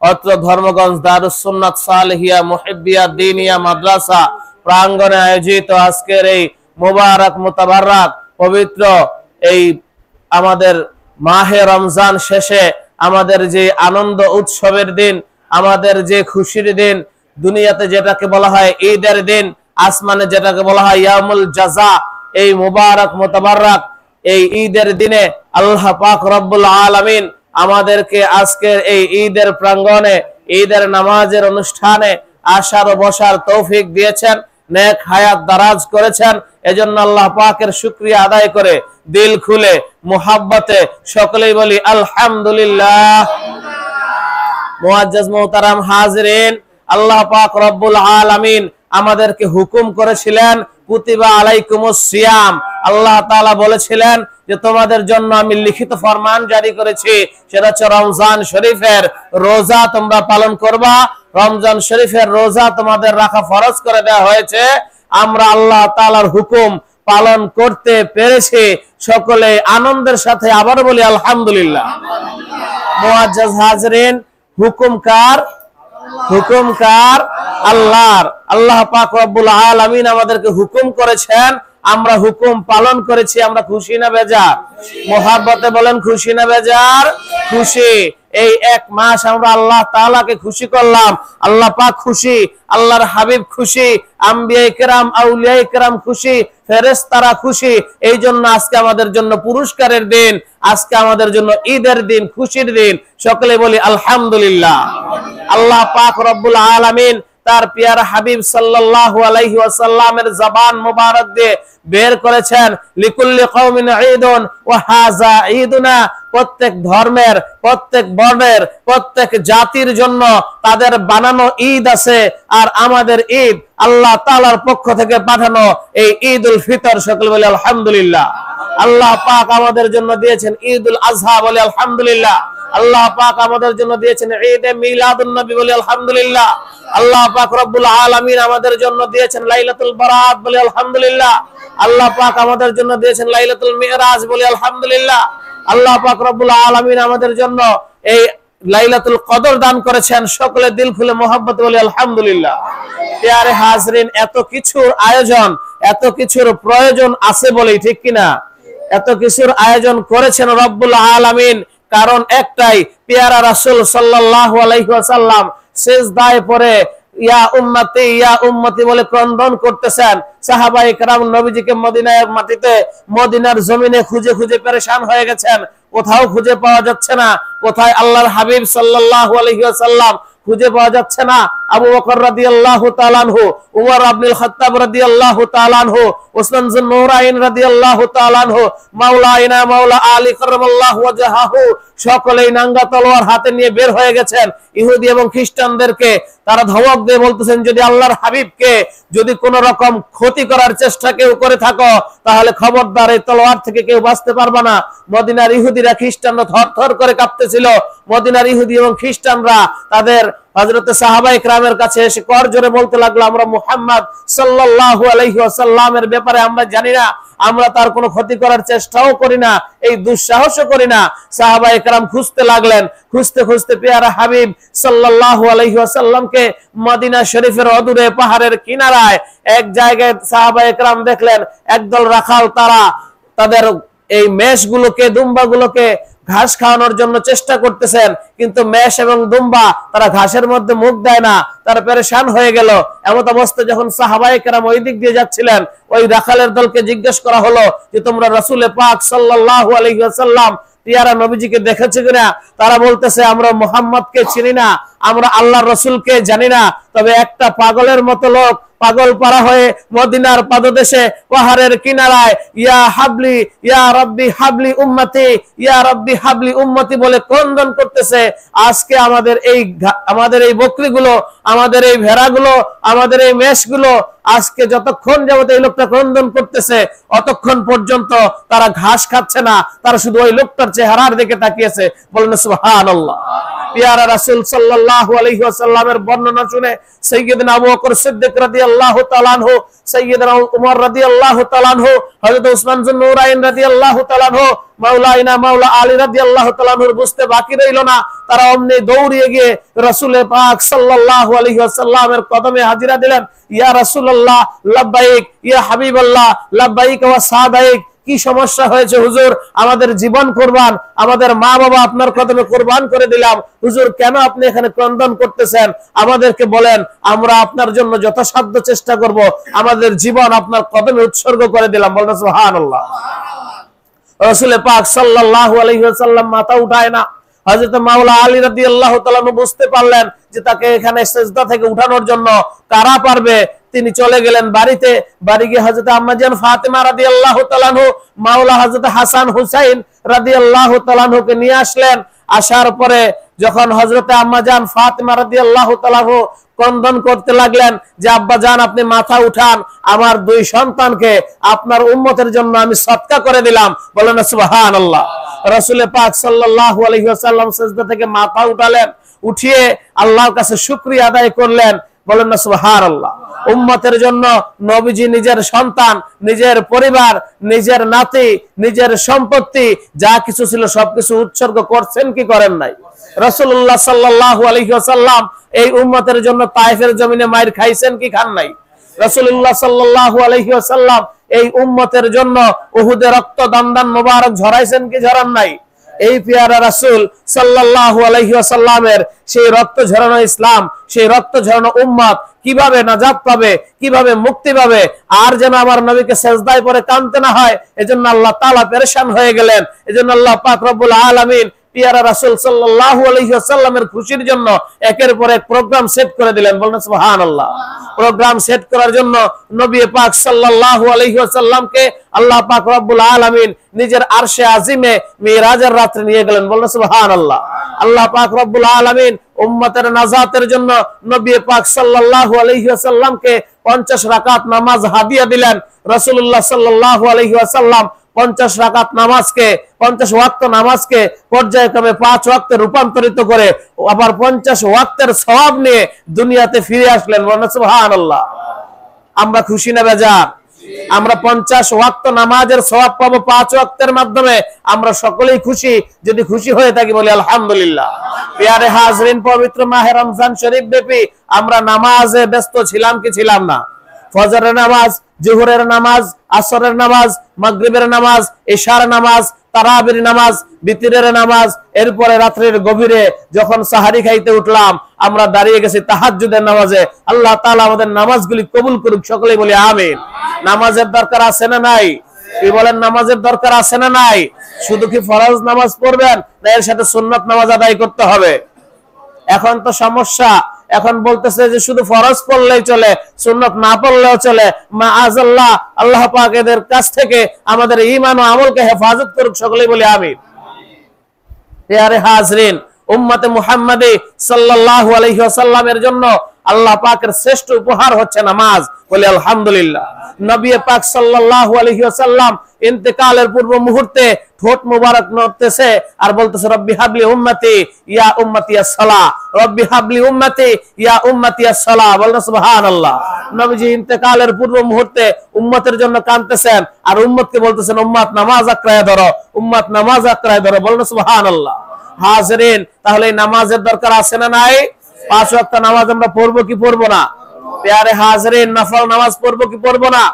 অত্র ধর্মগঞ্জ দারুস সুন্নাত সালেহিয়া মুহিব্বিয়া দ্বীনিয়া মাদ্রাসা প্রাঙ্গণে আয়োজিত আজকের এই মুবারক মুতাবারক পবিত্র এই আমাদের মাহে রমজান শেষে আমাদের যে আনন্দ উৎসবের দিন, আমাদের যে খুশির দিন, দুনিয়াতে যেটাকে বলা হয় ঈদের দিন, আসমানে যেটাকে বলা হয় ইয়ামুল জাযা, এই মুবারক মুতাবারক এই ঈদের দিনে আল্লাহ পাক রব্বুল আলামিন আমাদেরকে আজকের এই ঈদের প্রাঙ্গণে ঈদের নামাজের অনুষ্ঠানে আসার ও বসার তৌফিক দিয়েছেন, নেক হায়াত দারাজ করেছেন। এজন্য আল্লাহ পাকের শুকরিয়া আদায় করে দিল খুলে মুহাব্বতে সকলেই বলি আলহামদুলিল্লাহ। মুআজ্জাজ মুহতারাম হাজিরিন, আল্লাহ পাক রব্বুল আলামিন আমাদেরকে হুকুম করেছিলেন কুতিবা আলাইকুমুস সিয়াম। আল্লাহ তাআলা বলেছিলেন যে তোমাদের জন্য আমি লিখিত ফরমান জারি করেছি, সেটা হচ্ছে রমজান শরীফের রোজা তোমরা পালন করবা। রমজান শরীফের রোজা তোমাদের রাখা ফরজ করে দেওয়া হয়েছে। আমরা আল্লাহ তাআলার হুকুম পালন করতে পেরেছি, সকলে আনন্দের সাথে আবার বলি আলহামদুলিল্লাহ। মুআজ্জাজ হাজিরিন, হুকুম কার? হুকুম কার? আল্লাহর। আল্লাহ পাক রব্বুল আলামিন আমাদেরকে হুকুম করেছেন, আমরা হুকুম পালন করেছি। আমরা খুশি না বেজার? মুহাব্বতে বলেন খুশি না বেজার? খুশি। এই এক মাস আমরা আল্লাহ তাআলাকে খুশি করলাম, আল্লাহ পাক খুশি, আল্লাহর হাবিব খুশি, আম্বিয়ায়ে কেরাম আউলিয়ায়ে কেরাম খুশি, ফেরেশতারা খুশি। এই জন্য আজকে আমাদের জন্য পুরস্কারের দিন, আজকে আমাদের জন্য ঈদের দিন, খুশির দিন। সকলে বলি আলহামদুলিল্লাহ। আল্লাহ পাক রব্বুল আলামিন তার পিয়ারা হাবিব সাল্লাল্লাহু আলাইহি ওয়াসাল্লামের জবান মুবারক দিয়ে বের করেছেন লিকুল্লি কওমিন ঈদুন ওয়া হাযা ঈদুনা। প্রত্যেক ধর্মের, প্রত্যেক বর্ণের, প্রত্যেক জাতির জন্য তাদের বানানো ঈদ আছে, আর আমাদের ঈদ আল্লাহ তাআলার পক্ষ থেকে পাঠানো এই ঈদুল ফিতর। সকলে বলি আলহামদুলিল্লাহ। আল্লাহ পাক আমাদের জন্য দিয়েছেন ঈদুল আযহা, বলি আলহামদুলিল্লাহ। আল্লাহ পাক আমাদের জন্য দিয়েছেন ঈদে মিলাদুন নবী, বলি আলহামদুলিল্লাহ। আল্লাহ পাক রব্বুল আলামিন আমাদের জন্য দিয়েছেন লাইলাতুল বারাত, বলি আলহামদুলিল্লাহ। আল্লাহ পাক আমাদের জন্য দিয়েছেন লাইলাতুল মিরাজ, বলি আলহামদুলিল্লাহ। আল্লাহ পাক রব্বুল আলামিন আমাদের জন্য এই লাইলাতুল কদর দান করেছেন। সকলে দিল খুলে মুহাব্বত বলি আলহামদুলিল্লাহ। প্রিয় হাজরিন, এত কিছুর আয়োজন, এত কিছুর প্রয়োজন আছে বলেই, ঠিক কিনা? এত কিছুর আয়োজন করেছেন রব্বুল আলামিন, কারণ একটাই, পেয়ারা রাসূল সাল্লাল্লাহু আলাইহি ওয়াসাল্লাম সিজদায় পড়ে ইয়া উম্মতি ইয়া উম্মতি বলে ক্রন্দন করতেছেন। সাহাবায়ে কেরাম নবীজিকে মদিনার মাটিতে, মদিনার জমিনে খুঁজে খুঁজে পেরেশান হয়ে গেছেন, কোথাও খুঁজে পাওয়া যাচ্ছে না। কোথায় আল্লাহর হাবিব সাল্লাল্লাহু আলাইহি ওয়াসাল্লাম খুঁজে পাওয়া যাচ্ছে না। আবু বকর রাদিয়াল্লাহু তাআলা আনহু, উমর ইবনুল খাত্তাব রাদিয়াল্লাহু তাআলা আনহু, উসমান যুন নূরাইন রাদিয়াল্লাহু তাআলা আনহু, মাওলানা মাওলা আলী কাররামাল্লাহু ওয়াজহাহু সকলেই নাঙ্গা তলোয়ার হাতে নিয়ে বের হয়ে গেছেন। ইহুদি এবং খ্রিস্টানদেরকে তারা ধমক দিয়ে বলতেছেন, যদি আল্লাহর হাবিবকে যদি কোন রকম ক্ষতি করার চেষ্টা কেউ করে থাকো, তাহলে খবরদার, এই তলোয়ার থেকে কেউ বাঁচতে পারবে না। মদিনার ইহুদিরা, খ্রিস্টানরা থরথর করে কাঁপতেছিল। মদিনার ইহুদি এবং খ্রিস্টানরা তাদের হযরতে সাহাবায়ে কেরামের কাছে এসে কর জোরে বলতে লাগলো, আমরা মুহাম্মদ সাল্লাল্লাহু আলাইহি ওয়াসাল্লামের ব্যাপারে আমরা জানি না, আমরা তার কোনো ক্ষতি করার চেষ্টাও করি না, এই দুঃসাহসও করি না। সাহাবায়ে কেরাম খুঁজতে লাগলেন। খুঁজতে খুঁজতে পেয়ারা হাবিব সাল্লাল্লাহু আলাইহি ওয়াসাল্লামকে মদিনা শরীফের অদূরে পাহাড়ের কিনারায় এক জায়গায় সাহাবায়ে কেরাম দেখলেন একদল রাখাল, তারা তাদের এই মেষগুলোকে, দুম্বাগুলোকে ঘাস খাওয়ানোর জন্য চেষ্টা করতেছেন, কিন্তু মেষ এবং দুম্বা তারা ঘাসের মধ্যে মুখ দেয় না। তারা পেরেশান হয়ে গেল। এমত অবস্থা যখন সাহাবায়ে কেরাম ওই দিক দিয়ে যাচ্ছিলেন, ওই রাখালের দলকে জিজ্ঞেস করা হলো যে তোমরা রাসূল পাক সাল্লাল্লাহু আলাইহি ওয়াসাল্লাম পিয়ারা নবীজিকে দেখেছো কিনা? তারা বলতেছে, আমরা মুহাম্মদকে চিনি না, আমরা আল্লাহর রাসূলকে জানি না, তবে একটা পাগলের মতো লোক পাগল পারা হয়ে মদিনার পাদদেশে পাহাড়ের কিনারায় ইয়া হাবলি ইয়া রাব্বি হাবলি উম্মতি ইয়া রাব্বি হাবলি উম্মতি বলে ক্রন্দন করতেছে। আজকে আমাদের এই বকরিগুলো, আমাদের এই ভেড়াগুলো, আমাদের এই মেষগুলো আজকে যতক্ষণ যাবত এই লোকটা ক্রন্দন করতেছে, অতক্ষণ পর্যন্ত তারা ঘাস খাচ্ছে না, তারা শুধু ওই লোকটার চেহারার দিকে তাকিয়েছে। বলেন সুবহানাল্লাহ। পিয়ারা রাসূল সাল্লাল্লাহু আলাইহি ওয়াসাল্লামের বর্ণনা শুনে সাইয়্যিদনা আবু বকর সিদ্দিক রাদিয়াল্লাহু তাআলা আনহু, সাইয়্যিদনা উমর রাদিয়াল্লাহু তাআলা আনহু, হযরত উসমান যুন নূরাইন রাদিয়াল্লাহু তাআলা আনহু, মাওলানা মাওলা আলী রাদিয়াল্লাহু তাআলা আনহুর বুঝতে বাকি রইল না, তারা অমনি দৌড়িয়ে গিয়ে রাসূল পাক সাল্লাল্লাহু আলাইহি ওয়াসাল্লামের কদমে হাজিরা দিলেন। ইয়া রাসূলুল্লাহ লাব্বাইক, ইয়া হাবিবাল্লাহ লাব্বাইক ওয়া সাদাইক। কি সমস্যা হয়েছে হুজুর? আমাদের জীবন কুরবান, আমাদের মা বাবা আপনার কদমে কুরবান করে দিলাম, হুজুর কেন আপনি এখানে ক্রন্দন করতেছেন? আমাদেরকে বলেন, আমরা আপনার জন্য যথাসাধ্য চেষ্টা করব, আমাদের জীবন আপনার কদমে উৎসর্গ করে দিলাম। বলেন সুবহানাল্লাহ। রাসূল পাক সাল্লাল্লাহু আলাইহি ওয়াসাল্লাম মাথা উঠায় না। হযরত মাওলা আলী রাদিয়াল্লাহু তাআলা বুঝতে পারলেন যে তাকে এখানে সিজদা থেকে উঠানোর জন্য কারা পারবে। তিনি চলে গেলেন বাড়িতে। বাড়ি গিয়ে হযরত আম্মা জান ফাতেমা রাদিয়াল্লাহু তাআলা মাওলা হযরত হাসান হুসাইন রাদিয়াল্লাহু তাআলা কে নিয়ে আসলেন। আসার পরে যখন হযরত আম্মা জান ফাতেমা রাদিয়াল্লাহু তাআলা ক্রন্দন করতে লাগলেন যে আব্বা জান আপনি মাথা উঠান, আমার দুই সন্তানকে আপনার উম্মতের জন্য আমি সদকা করে দিলাম। বলেন সুবহানাল্লাহ। রাসূল পাক সাল্লাল্লাহু আলাইহি ওয়াসাল্লাম সিজদা থেকে মাথা উঠালেন, উঠিয়ে আল্লাহর কাছে শুকরিয়া আদায় করলেন। বলেন না সুবহানাল্লাহ। উম্মতের জন্য নবীজি নিজের সন্তান, নিজের পরিবার, নিজের নাতি, নিজের সম্পত্তি যা কিছু ছিল সবকিছু উৎসর্গ করছেন কি করেন নাই? রাসূলুল্লাহ সাল্লাল্লাহু আলাইহি ওয়াসাল্লাম এই উম্মতের জন্য তায়েফের জমিনে মাইর খাইছেন কি খান নাই? রাসূলুল্লাহ সাল্লাল্লাহু আলাইহি ওয়াসাল্লাম এই উম্মতের জন্য উহুদে রক্ত দান মোবারক ঝরাইছেন কি ঝরান নাই? এই পিয়ারা রাসূল সাল্লাল্লাহু আলাইহি ওয়াসাল্লামের সেই রক্ত ঝরানো ইসলাম, সেই রক্ত ঝরানো উম্মত কিভাবে নাজাত পাবে, কিভাবে মুক্তি পাবে, আর যেন আমার নবীকে সিজদায় পড়ে কাঁদতে না হয়, এজন্য আল্লাহ তাআলা পেরেশান হয়ে গেলেন। এজন্য আল্লাহ পাক রব্বুল আলামিন পিয়ারা রাসূল সাল্লাল্লাহু আলাইহি ওয়াসাল্লামের খুশির জন্য একের পর এক প্রোগ্রাম সেট করে দিলেন। বলেন সুবহানাল্লাহ। প্রোগ্রাম সেট করার জন্য নবী পাক সাল্লাল্লাহু আলাইহি ওয়াসাল্লামকে আল্লাহ পাক রব্বুল আলামিন নিজের আরশে আজিমে মিরাজের রাতে নিয়ে গেলেন। বলেন সুবহানাল্লাহ। আল্লাহ পাক রব্বুল আলামিন উম্মতের নাজাতের জন্য নবী পাক সাল্লাল্লাহু আলাইহি ওয়াসাল্লামকে 50 রাকাত নামাজ হাদিয়া দিলেন। রাসূলুল্লাহ সাল্লাল্লাহু আলাইহি ওয়াসাল্লাম 50 রাকাত নামাজকে, 50 ওয়াক্ত নামাজকে পর্যায়ক্রমে 5 ওয়াক্তে রূপান্তরিত করে আবার 50 ওয়াক্তের সওয়াব নিয়ে দুনিয়াতে ফিরে আসলেন। বলেন সুবহানাল্লাহ। আমরা খুশি না বেজার? আমরা 50 ওয়াক্ত নামাজের সওয়াব পাবো 5 ওয়াক্তের মাধ্যমে। আমরা সকলেই খুশি। যদি খুশি হয়ে থাকি বলি আলহামদুলিল্লাহ। প্রিয় হাজরিন, পবিত্র মাহে রমজান শরীফ ব্যাপী আমরা নামাজে ব্যস্ত ছিলাম কি ছিলাম না? ফজরের নামাজ, জোহরের নামাজ, আসরের নামাজ, মাগরিবের নামাজ, ইশার নামাজ, তারাবির নামাজ, বিতরের নামাজ, এরপরে রাত্রির গভীরে যখন সাহারি খাইতে উঠলাম আমরা দাঁড়িয়ে গেছি তাহাজ্জুদের নামাজে। আল্লাহ তাআলা আমাদের নামাজগুলি কবুল করুক, সকলেই বলি আমিন। নামাজের দরকার আছে না নাই? কি বলেন, নামাজের দরকার আছে না নাই? শুধু কি ফরজ নামাজ পড়বেন না এর সাথে সুন্নাত নামাজ আদায় করতে হবে? এখন তো সমস্যা, এখন বলতেছে যে শুধু ফরজ পড়লেই চলে, সুন্নাত না পড়লেও চলে। মাআযাল্লাহ, আল্লাহ পাক এদের কাছ থেকে আমাদের ঈমান ও আমলকে হেফাজত করুক, সকলেই বলি আমিন। প্রিয় হাজরিন, উম্মতে মুহাম্মাদি সাল্লাল্লাহু আলাইহি ওয়াসাল্লামের জন্য আল্লাহ পাকের শ্রেষ্ঠ উপহার হচ্ছে নামাজ। বলি আলহামদুলিল্লাহ। নবী পাক সাল্লাল্লাহু আলাইহি ওয়াসাল্লাম ইন্তেকালের পূর্ব মুহূর্তে ঠোঁট মুবারক নড়তেছে আর বলতেছে রব্বি হাবলি উম্মতি ইয়া উম্মতি আস-সালাহ, রব্বি হাবলি উম্মতি ইয়া উম্মতি আস-সালাহ। বলেন সুবহানাল্লাহ। নবীজি ইন্তেকালের পূর্ব মুহূর্তে উম্মতের জন্য কাঁদতেছেন আর উম্মতকে বলতেছেন উম্মত নামাজ আঁকড়ায় ধরো, উম্মত নামাজ আঁকড়ায় ধরো। বলেন সুবহানাল্লাহ। হাজরিন, তাহলে নামাজের দরকার আছে না নাই? 5 ওয়াক্ত নামাজ আমরা পড়বো কি পড়বো না? প্রিয় হাজরিন, নফল নামাজ পড়বো কি পড়বো না?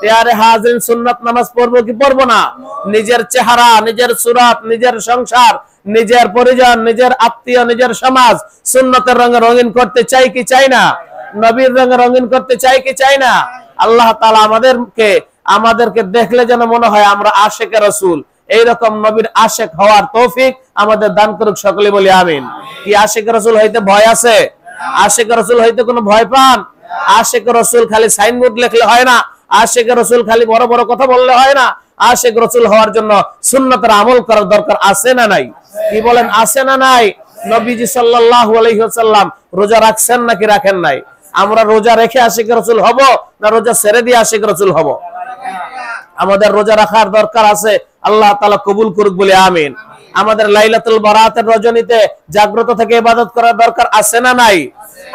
প্রিয় হাজরিন, সুন্নাত নামাজ পড়বো কি পড়বো না? নিজের চেহারা, নিজের সুরাত, নিজের সংসার, নিজের পরিজন, নিজের আত্মীয়, নিজের সমাজ সুন্নতের রঙে রঙিন করতে চাই কি চাই না? নবীর রঙে রঙিন করতে চাই কি চাই না? আল্লাহ তাআলা আমাদেরকে দেখলে যেন মনে হয় আমরা আশিকে রাসূল। এইরকম নবীর আশিক হওয়ার তৌফিক আমাদের দান করুক, সকলে বলি আমিন। কি আশিক রাসূল হইতে ভয় আছে? আশিক রাসূল হইতে কোনো ভয় পান? আশিক রাসূল খালি সাইনবোর্ড লিখলে হয় না, আশিক রাসূল খালি বড় বড় কথা বললে হয় না। আশিক রাসূল হওয়ার জন্য সুন্নাতের আমল করার দরকার আছে না নাই? কি বলেন, আছে না নাই? নবীজি সাল্লাল্লাহু আলাইহি ওয়াসাল্লাম রোজা রাখছেন নাকি রাখেন নাই? আমরা রোজা রেখে আশিক রাসূল হব না রোজা ছেড়ে দিয়ে আশিক রাসূল হব? আমাদের রোজা রাখার দরকার আছে। আল্লাহ তাআলা কবুল করুক বলে আমিন। আমাদের লাইলাতুল বারাতের রজনীতে জাগ্রত থেকে ইবাদত করার দরকার আছে না নাই?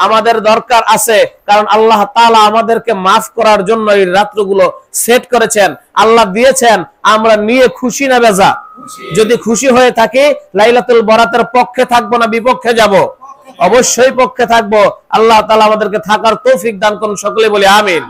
আমাদের দরকার আছে, কারণ আল্লাহ তাআলা আমাদেরকে মাফ করার জন্য এই রাতগুলো সেট করেছেন, আল্লাহ দিয়েছেন। আমরা নিয়ে খুশি না বেজা? যদি খুশি হয়ে থাকি লাইলাতুল বারাতের পক্ষে থাকবো না বিপক্ষে যাব? অবশ্যই পক্ষে থাকবো। আল্লাহ তাআলা আমাদেরকে থাকার তৌফিক দান করুন, সকলে বলি আমিন।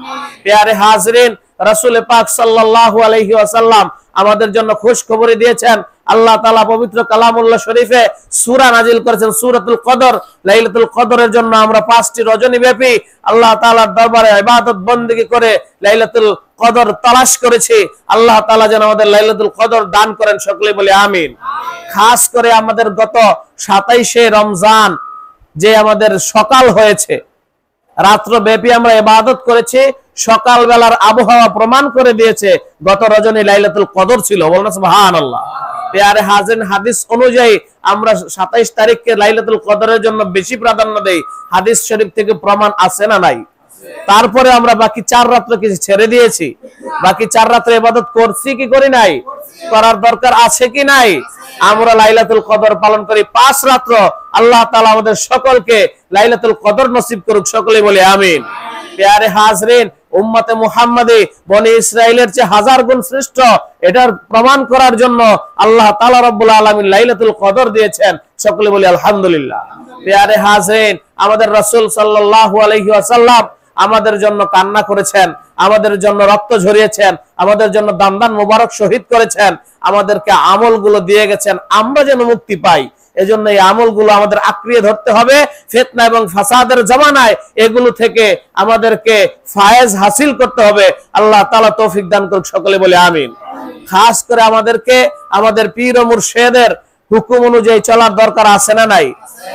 প্যারে হাজরিন, রাসূল পাক সাল্লাল্লাহু আলাইহি ওয়াসাল্লাম আমাদের জন্য খুশ খবর দিয়েছেন। আল্লাহ তাআলা পবিত্র কালামুল্লাহ শরীফে সূরা নাজিল করেছেন সূরাতুল কদর। লাইলাতুল কদরের জন্য আমরা 5টি রজনী ব্যাপী আল্লাহ তাআলার দরবারে ইবাদত বندگی করে লাইলাতুল কদর তালাশ করেছি। আল্লাহ তাআলা যেন আমাদের লাইলাতুল কদর দান করেন, সকলে বলি আমিন। খাস করে আমাদের গত 27শে রমজান যে আমাদের সকাল হয়েছে, রাত্র ব্যাপী আমরা ইবাদত করেছি, সকাল বেলার আবহাওয়া প্রমাণ করে দিয়েছে গত রজনী লাইলাতুল কদর ছিল। বলুন সুবহানাল্লাহ। প্যারে হাজির, হাদিস অনুযায়ী আমরা 27 তারিখকে লাইলাতুল কদরের জন্য বেশি প্রাধান্য দেই। হাদিস শরীফ থেকে প্রমাণ আছে না নাই? তারপরে আমরা বাকি 4 রাত্র কিছু ছেড়ে দিয়েছি। বাকি 4 রাত্র ইবাদত করছি কি করি নাই? করার দরকার আছে কি নাই? আমরা লাইলাতুল কদর পালন করি 5 রাত্র। আল্লাহ তাআলা আমাদের সকলকে লাইলাতুল কদর নসিব করুক, সকলে বলে আমিন। প্যারে হাজরিন, উম্মতে মুহাম্মাদি বনি ইসরাইলের চেয়ে 1000 গুণ শ্রেষ্ঠ, এটার প্রমাণ করার জন্য আল্লাহ তাআলা রব্বুল আলামিন লাইলাতুল কদর দিয়েছেন, সকলে বলি আলহামদুলিল্লাহ। প্যারে হাজরিন, আমাদের রাসূল সাল্লাল্লাহু আলাইহি ওয়াসাল্লাম আমাদের জন্য কান্না করেছেন, আমাদের জন্য রক্ত ঝরিয়েছেন, আমাদের জন্য দান দান মুবারক শহীদ করেছেন, আমাদেরকে আমলগুলো দিয়ে গেছেন আমরা যেন মুক্তি পাই। এজন্য এই আমলগুলো আমাদের আঁকড়িয়ে ধরতে হবে। ফিতনা এবং ফাসাদের জামানায় এগুলো থেকে আমাদেরকে ফায়েজ হাসিল করতে হবে। আল্লাহ তাআলা তৌফিক দান করুক, সকলে বলে আমিন। খাস করে আমাদেরকে আমাদের পীর ও মুর্শিদের হুকুম অনুযায়ী চলার দরকার আছে না নাই?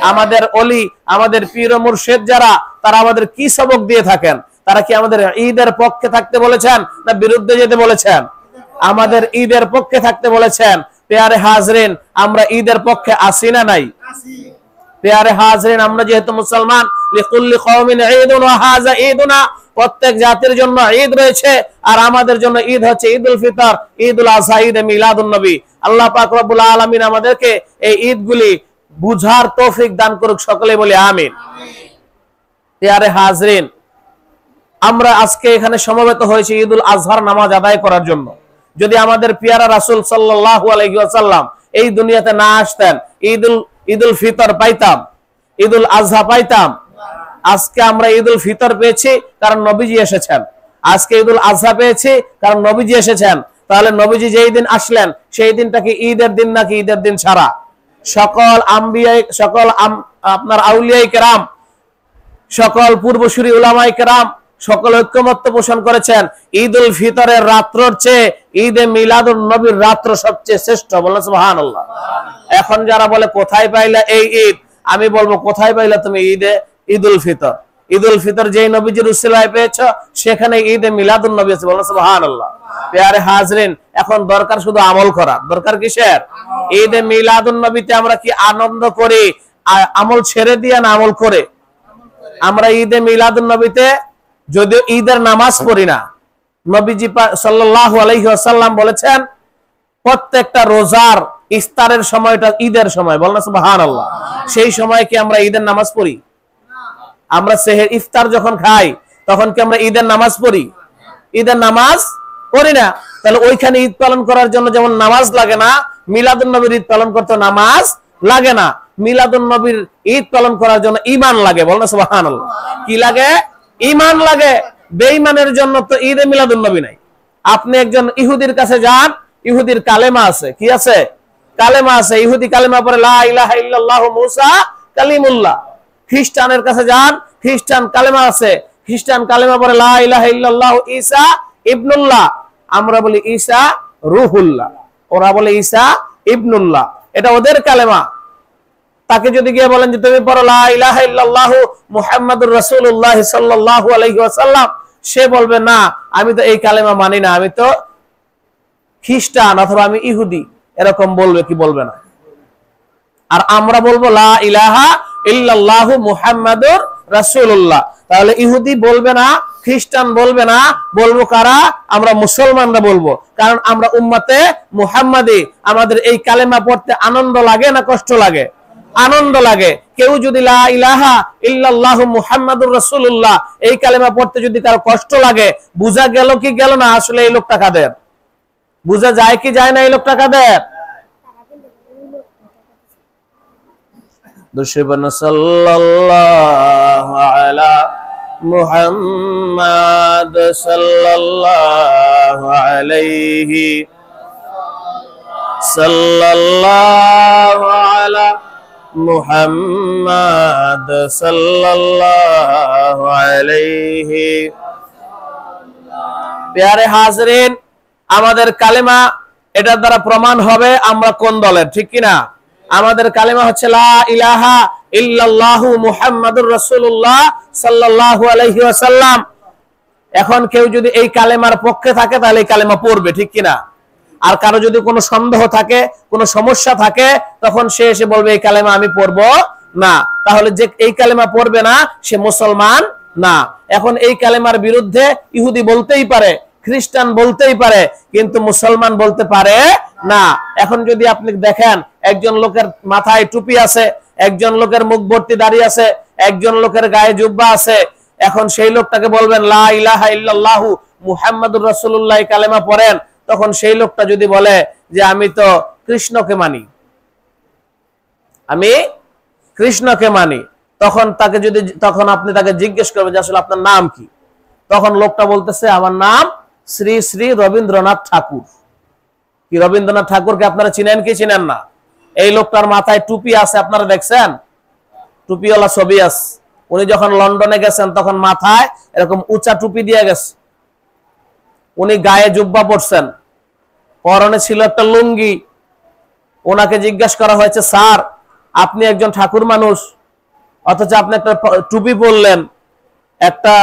আমাদের ওলি, আমাদের পীর ও মুর্শিদ যারা, তারা আমাদের কি সবক দিয়ে থাকেন? তারা কি আমাদের ঈদের পক্ষে থাকতে বলেছেন না বিরুদ্ধে যেতে বলেছেন? আমাদের ঈদের পক্ষে থাকতে বলেছেন। প্যারে হাজরিন, আমরা ঈদের পক্ষে আসি না নাই? প্যারে হাজরিন, আমরা যেহেতু মুসলমান, লিকুল্লি কওমিন ঈদুন ওয়া হাযা ঈদুনা, প্রত্যেক জাতির জন্য ঈদ রয়েছে, আর আমাদের জন্য ঈদ হচ্ছে ঈদুল ফিতর, ঈদুল আযহা, ঈদে মিলাদুন নবী। আল্লাহ পাক রব্বুল আলামিন আমাদেরকে এই ঈদগুলি বুঝার তৌফিক দান করুক, সকলে বলি আমিন। প্যারে হাজরিন, আমরা আজকে এখানে সমবেত হয়েছি ঈদুল আজহার নামাজ আদায় করার জন্য। যদি আমাদের পিয়ারা রাসূল সাল্লাল্লাহু আলাইহি ওয়াসাল্লাম এই দুনিয়াতে না আসতেন, ঈদুল ফিতর পাইতাম, ঈদুল আজহা পাইতাম। আজকে আমরা ঈদুল ফিতর পেয়েছি কারণ নবীজি এসেছেন, আজকে ঈদুল আজহা পেয়েছি কারণ নবীজি এসেছেন। তাহলে নবীজি যেই দিন আসলেন সেই দিনটা কি ঈদের দিন নাকি ঈদের দিন ছাড়া? সকল আম্বিয়া, সকল আপনার আউলিয়ায়ে কেরাম, সকল পূর্বসূরি উলামায়ে কেরাম সকল ঐক্যমত্য পোষণ করেছেন ঈদুল ফিতরের রাত্রর চেয়ে ঈদে মিলাদুন নবীর রাত্র সবচেয়ে শ্রেষ্ঠ। বলেন সুবহানাল্লাহ। এখন যারা বলে কোথায় পাইলা এই ঈদ, আমি বলবো কোথায় পাইলা তুমি ঈদুল ফিতর? ঈদুল ফিতর যেই নবীজির উসিলায় পেয়েছো সেখানে ঈদে মিলাদুন নবী আছে। বলেন সুবহানাল্লাহ। প্যারে হাজরিন, এখন দরকার শুধু আমল করা। দরকার কিসের? ঈদে মিলাদুন নবীতে আমরা কি আনন্দ করি আমল ছেড়ে দিয়ে না আমল করে? আমরা ঈদে মিলাদুন নবীতে যদিও ঈদের নামাজ পড়ি না, নবীজি সাল্লাল্লাহু আলাইহি ওয়াসাল্লাম বলেছেন প্রত্যেকটা রোজার ইফতারের সময়টা ঈদের সময়। বলেন সুবহানাল্লাহ। সেই সময় কি আমরা ঈদের নামাজ পড়ি? আমরা সেহের ইফতার যখন খাই তখন কি আমরা ঈদের নামাজ পড়ি? ঈদের নামাজ পড়ি না। তাহলে ওইখানে ঈদ পালন করার জন্য যেমন নামাজ লাগে না, মিলাদুন নবীর ঈদ পালন করতে নামাজ লাগে না। মিলাদুন নবীর ঈদ পালন করার জন্য ঈমান লাগে। বলেন সুবহানাল্লাহ। কি লাগে? ঈমান লাগে। বেঈমানের জন্য তো ঈদে মিলাদুন নবী নাই। আপনি একজন ইহুদির কাছে যান, ইহুদির কালেমা আছে। কি আছে? কালেমা আছে। ইহুদি কালেমা পড়ে লা ইলাহা ইল্লাল্লাহু মুসা কালিমুল্লাহ। খ্রিস্টানের কাছে যান, খ্রিস্টান কালেমা আছে। খ্রিস্টান কালেমা পড়ে লা ইলাহা ইল্লাল্লাহু ঈসা ইবনুল্লাহ। আমরা বলি ঈসা রূহুল্লাহ, ওরা বলে ঈসা ইবনুল্লাহ। এটা ওদের কালেমা। তাকে যদি গিয়ে বলেন যে তুমি পড়ো লা ইলাহা ইল্লাল্লাহু মুহাম্মাদুর রাসূলুল্লাহ সাল্লাল্লাহু আলাইহি ওয়াসাল্লাম, সে বলবে না, আমি তো এই কালেমা মানি না, আমি তো খ্রিস্টান অথবা আমি ইহুদি। এরকম বলবে কি বলবে না? আর আমরা বলবো লা ইলাহা ইল্লাল্লাহু মুহাম্মাদুর রাসূলুল্লাহ। তাহলে ইহুদি বলবে না, খ্রিস্টান বলবে না, বলবো কারা? আমরা মুসলমানরা বলবো। কারণ আমরা উম্মতে মুহাম্মাদি। আমাদের এই কালেমা পড়তে আনন্দ লাগে না কষ্ট লাগে? আনন্দ লাগে। কেউ যদি লা ইলাহা ইল্লাল্লাহু মুহাম্মাদুর রাসূলুল্লাহ এই কালেমা পড়তে যদি কারো কষ্ট লাগে, বুঝা গেল কি গেল না আসলে এই লোকটা কাদের? বুঝা যায় কি যায় না এই লোকটা কাদের? দুশবন সাল্লাল্লাহু আলা মুহাম্মাদ সাল্লাল্লাহু আলাইহি সাল্লাল্লাহু আলা মুহাম্মাদ সাল্লাল্লাহু আলাইহি। প্যারে হাজরিন, আমাদের কালেমা এটার দ্বারা প্রমাণ হবে আমরা কোন দলের, ঠিক কিনা? আমাদের কালেমা হচ্ছে লা ইলাহা ইল্লাল্লাহু মুহাম্মাদুর রাসূলুল্লাহ সাল্লাল্লাহু আলাইহি ওয়াসাল্লাম। এখন কেউ যদি এই কালেমার পক্ষে থাকে তাহলে এই কালেমা পড়বে, ঠিক কিনা? আর কারো যদি কোনো সন্দেহ থাকে, কোনো সমস্যা থাকে, তখন সে এসে বলবে এই কালেমা আমি পড়বো না। তাহলে যে এই কালেমা পড়বে না সে মুসলমান না। এখন এই কালেমার বিরুদ্ধে ইহুদি বলতেই পারে, খ্রিস্টান বলতেই পারে, কিন্তু মুসলমান বলতে পারে না। এখন যদি আপনি দেখেন একজন লোকের মাথায় টুপি আছে, একজন লোকের মুখ ভর্তি দাড়ি আছে, একজন লোকের গায়ে জুব্বা আছে, এখন সেই লোকটাকে বলবেন লা ইলাহা ইল্লাল্লাহু মুহাম্মাদুর রাসূলুল্লাহ কালেমা পড়েন, তখন সেই লোকটা যদি বলে যে আমি তো কৃষ্ণকে মানি, আমি কৃষ্ণকে মানি, তখন আপনি তাকে জিজ্ঞেস করবেন যে আসলে আপনার নাম কি? তখন লোকটা বলতেছে আমার নাম শ্রী শ্রী রবীন্দ্রনাথ ঠাকুর। কি রবীন্দ্রনাথ ঠাকুরকে আপনারা চিনেন কি চিনেন না? এই লোকটার মাথায় টুপি আছে, আপনারা দেখছেন? টুপিওয়ালা ছবি আছে। উনি যখন লন্ডনে গেছেন তখন মাথায় এরকম উঁচা টুপি দিয়ে গেছে। উনি গায়ে জুব্বা পরছেন, পরনে ছিল একটা লুঙ্গি। ওনাকে জিজ্ঞাসা করা হয়েছে, স্যার আপনি একজন ঠাকুর মানুষ, অথচ আপনি একটা টুপি পরলেন, একটা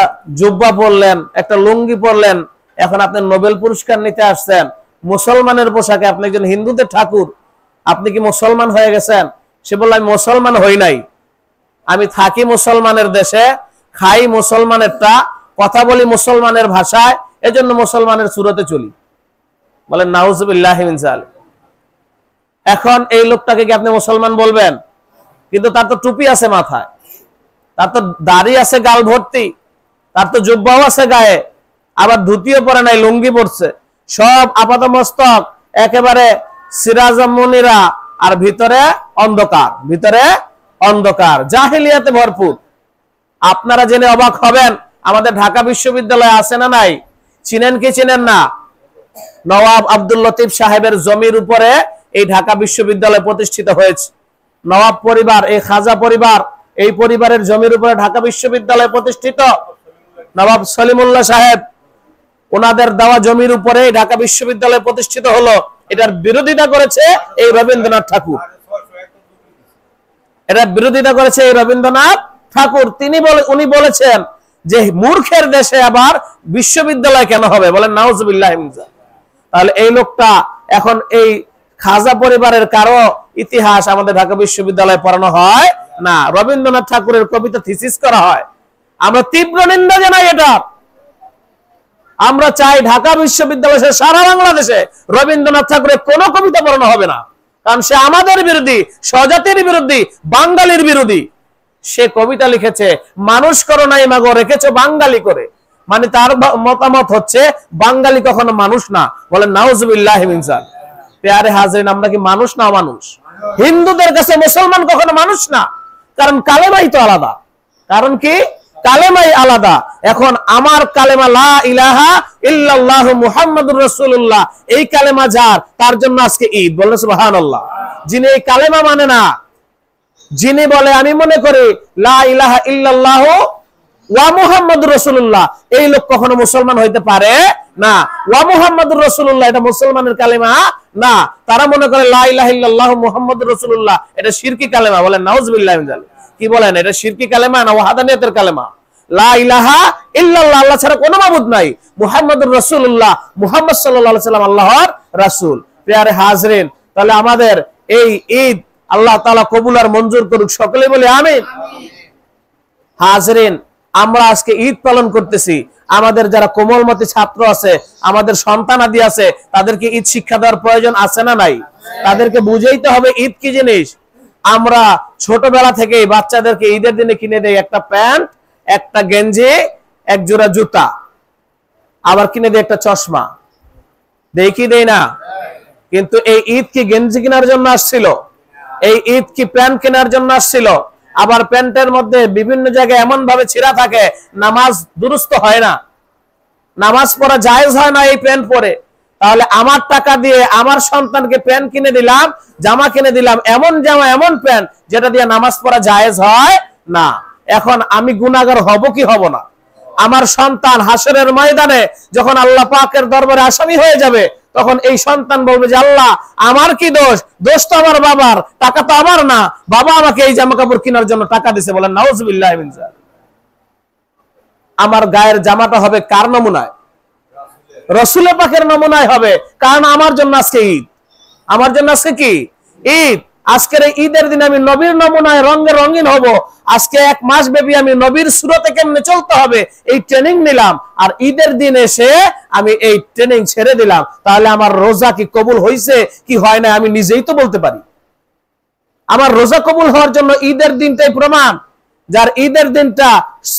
জুব্বা পরলেন, একটা লুঙ্গি পরলেন, এখন আপনি নোবেল পুরস্কার নিতে আসছেন মুসলমানের পোশাকে, আপনি একজন হিন্দুদের ঠাকুর, আপনি কি মুসলমান হয়ে গেছেন? সে বলল আমি মুসলমান হই নাই, আমি থাকি মুসলমানের দেশে, খাই মুসলমানেরটা, কথা বলি মুসলমানের ভাষায়, এজন্য মুসলমানের সুরতে চলি। বলেন নাউজুবিল্লাহি মিন যালিক। এখন এই লোকটাকে কি আপনি মুসলমান বলবেন? কিন্তু তার তো টুপি আছে মাথায়, তার তো দাড়ি আছে গাল ভর্তি, তার তো জুব্বাও আছে গায়ে, আবার ধুতিও পরে নাই, লুঙ্গি পরছে, সব আপাতমস্তক একেবারে সিরাজাম মুনিরা, আর ভিতরে অন্ধকার, ভিতরে অন্ধকার, জাহেলিয়াতে ভরপুর। আপনারা জেনে অবাক হবেন, আমাদের ঢাকা বিশ্ববিদ্যালয় আছে না নাই? চিনেন কি চিনেন না? নওয়াব আব্দুল লতিফ সাহেবের জমির উপরে এই ঢাকা বিশ্ববিদ্যালয় প্রতিষ্ঠিত হয়েছে। নওয়াব পরিবার, এই খাজা পরিবার, এই পরিবারের জমির উপরে ঢাকা বিশ্ববিদ্যালয় প্রতিষ্ঠিত। নবাব সলিমুল্লাহ সাহেব ওনাদের দেওয়া জমির উপরে ঢাকা বিশ্ববিদ্যালয় প্রতিষ্ঠিত হলো। এটার বিরোধিতা করেছে এই রবীন্দ্রনাথ ঠাকুর, এটার বিরোধিতা করেছে এই রবীন্দ্রনাথ ঠাকুর। উনি বলেছেন যে মূর্খের দেশে আবার বিশ্ববিদ্যালয় কেন হবে? বলেন নাউজুবিল্লাহি মিন যালিক। তাহলে এই লোকটা এখন এই খাজা পরিবারের কারো ইতিহাস আমাদের ঢাকা বিশ্ববিদ্যালয়ে পড়ানো হয় না, রবীন্দ্রনাথ ঠাকুরের কবিতা থিসিস করা হয়। আমরা তীব্র নিন্দা জানাই এটা। আমরা চাই ঢাকা বিশ্ববিদ্যালয়ে সারা বাংলাদেশে রবীন্দ্রনাথ ঠাকুরের কোনো কবিতা পড়ানো হবে না, কারণ সে আমাদের বিরোধী, স্বজাতির বিরোধী, বাঙালির বিরোধী। সে কবিতা লিখেছে মানুষ করো নাই মাগো রেখেছো বাঙালি করে, মানে তার মতামত হচ্ছে বাঙালি কখনো মানুষ না। বলেন নাউজুবিল্লাহি মিন যালিক। প্যারে হাজরিন, আমরা কি মানুষ না অমানুষ? হিন্দুদের কাছে মুসলমান কখনো মানুষ না, কারণ কালেমাই তো আলাদা। কারণ কি? কালেমাই আলাদা। এখন আমার কালেমা লা ইলাহা ইল্লাল্লাহু মুহাম্মাদুর রাসূলুল্লাহ, এই কালেমা যার, তার জন্য আজকে ঈদ। বলেন সুবহানাল্লাহ। যিনি এই কালেমা মানে না, যিনি বলে আমি মনে করি লা ইলাহা ইল্লাল্লাহু ওয়া মুহাম্মাদুর রাসূলুল্লাহ, এই লোক কখনো মুসলমান হইতে পারে না। ওয়া মুহাম্মাদুর রাসূলুল্লাহ এটা মুসলমানের কালেমা না। তারা মনে করে লা ইলাহা ইল্লাল্লাহু মুহাম্মাদুর রাসূলুল্লাহ এটা শিরকি কালেমা। বলেন নাউজুবিল্লাহি মিন যালিক। কি বলেন, এটা শিরকি কালেমা না ওয়াহাদানিয়তের কালেমা? লা ইলাহা ইল্লাল্লাহ, আল্লাহ ছাড়া কোনো মাবুদ নাই, মুহাম্মাদুর রাসূলুল্লাহ, মুহাম্মদ সাল্লাল্লাহু আলাইহি সাল্লাম আল্লাহর রাসূল। প্রিয় হাজরিন, তাহলে আমাদের এই ঈদ আল্লাহ তাআলা কবুল আর মঞ্জুর করুক, সকলে বলে আমিন। হাজরিন, আমরা আজকে ঈদ পালন করতেছি, আমাদের যারা কোমলমতি ছাত্র আছে, আমাদের সন্তানাদি আছে, তাদেরকে ঈদ শিক্ষা দেওয়ার প্রয়োজন আছে না নাই? তাদেরকে বুঝাইতে হবে ঈদ কি জিনিস। আমরা ছোটবেলা থেকেই বাচ্চাদেরকে ঈদের দিনে কিনে দেই একটা প্যান্ট, একটা গেঞ্জি, এক জোড়া জুতা, আবার কিনে দেই একটা চশমা, দেই কি দেই না? কিন্তু এই ঈদ কি গেঞ্জি কেনার জন্য আসছিল? এই ঈদ কি প্যান্ট কেনার জন্য আসছিল? আবার প্যান্টের মধ্যে বিভিন্ন জায়গায় এমন ভাবে ছিঁড়া থাকে, নামাজ দুরুস্ত হয় না, নামাজ পড়া জায়েজ হয় না এই প্যান্ট পরে। তাহলে আমার টাকা দিয়ে আমার সন্তানকে প্যান্ট কিনে দিলাম, জামা কিনে দিলাম, এমন জামা এমন প্যান্ট যেটা দিয়ে নামাজ পড়া জায়েজ হয় না। এখন আমি গুনাহগার হব কি হব না? আমার সন্তান হাসরের ময়দানে যখন আল্লাহ পাকের দরবারে আসামি হয়ে যাবে, তখন এই সন্তান বলবে যে আল্লাহ আমার কি দোষ? দোষ তো আমার বাবার, টাকা তো আমার না, বাবা আমাকে এই জামা কাপড় কেনার জন্য টাকা দিছে। বলেন নাউজুবিল্লাহি মিন যালিক। আমার গায়ের জামাটা হবে কার নমুনায়? রাসূলের পাকের নমুনায় হবে। কারণ আমার জন্য আজকে ঈদ, আমার জন্য আজকে কি ঈদ। আজকের এই ঈদের দিন আমি নবীর নমুনায় রঙে রঙিন হব। আজকে এক মাস ব্যাপী আমি নবীর সুরতে কেমনে চলতে হবে এই ট্রেনিং নিলাম, আর ঈদের দিন এসে আমি এই ট্রেনিং ছেড়ে দিলাম। তাহলে আমার রোজা কি কবুল হয়েছে কি হয় না আমি নিজেই তো বলতে পারি। আমার রোজা কবুল হওয়ার জন্য ঈদের দিনটাই প্রমাণ। যার ঈদের দিনটা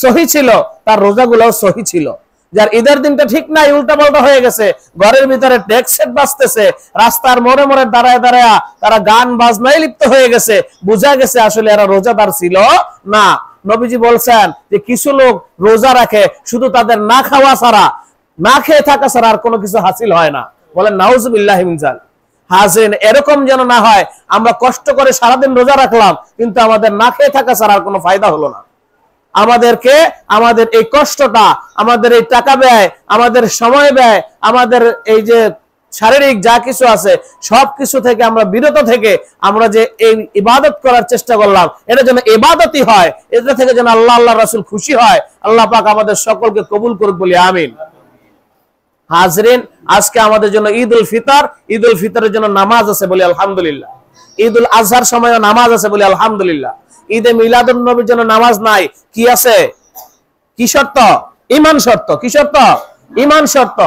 সহি ছিল তার রোজাগুলোও সহি ছিল। যার ঈদের দিনটা ঠিক নাই, উল্টা পাল্টা হয়ে গেছে, ঘরের ভিতরে ডেক সেট বাজতেছে, রাস্তার মোড়ে মোড়ে দাঁড়ায় দাঁড়ায় তারা গান বাজনায় লিপ্ত হয়ে গেছে, বোঝা গেছে আসলে এরা রোজাদার ছিল না। নবীজি বলছেন যে কিছু লোক রোজা রাখে শুধু তাদের না খাওয়া ছাড়া, না খেয়ে থাকা ছাড়া আর কোনো কিছু হাসিল হয় না। বলেন নাউজুবিল্লাহি মিন যালিক। হাজিরিন, এরকম যেন না হয় আমরা কষ্ট করে সারাদিন রোজা রাখলাম কিন্তু আমাদের না খেয়ে থাকা ছাড়া আর কোনো ফায়দা হলো না। আমাদেরকে আমাদের এই কষ্টটা, আমাদের এই টাকা ব্যয়, আমাদের সময় ব্যয়, আমাদের এই যে শারীরিক যা কিছু আছে সবকিছু থেকে আমরা বিরত থেকে আমরা যে এই ইবাদত করার চেষ্টা করলাম, এটা যেন ইবাদতই হয়, এটা থেকে যেন আল্লাহ আল্লাহ রাসূল খুশি হয়। আল্লাহ পাক আমাদের সকলকে কবুল করুক বলি আমিন। হাজরিন, আজকে আমাদের জন্য ঈদ উল ফিতর, ঈদ উল ফিতরের জন্য নামাজ আছে বলি আলহামদুলিল্লাহ। ঈদ উল আজহার সময় নামাজ আছে বলি আলহামদুলিল্লাহ। ঈদে মিলাদুন নবীর জন্য নামাজ নাই, কি আছে? কি শর্ত? ঈমান শর্ত। কি শর্ত? ঈমান শর্ত।